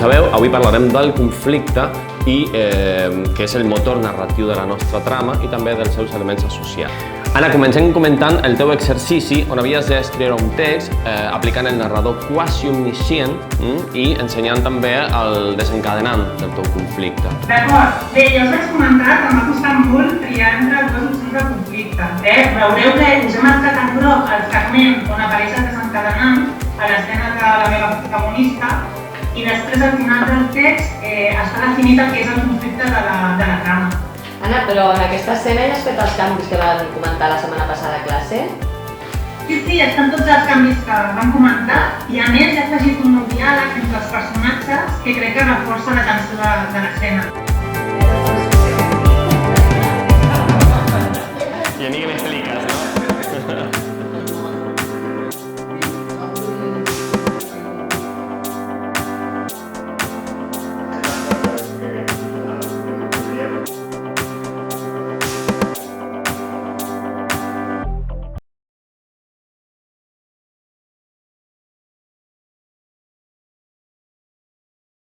sabeu, avui parlarem del conflicte i que és el motor narratiu de la nostra trama i també dels seus elements associats. Anna, comencem comentant el teu exercici on havies d'escriure un text aplicant el narrador quasi omniscient i ensenyant també el desencadenant del teu conflicte. D'acord. Bé, ja us vaig comentar que m'ha costat molt triar entre dues opcions de conflicte. Veureu que us he marcat en groc el fragment on apareix el desencadenant a l'escena de la meva protagonista i després al final del text està definit el que és el conflicte de la trama. Anna, però en aquesta escena ja has fet els canvis que van comentar la setmana passada a classe? Sí, estan tots els canvis que vam comentar i a més he afegit un nou diàleg entre els personatges que crec que reforça la tensió de l'escena. I a mi que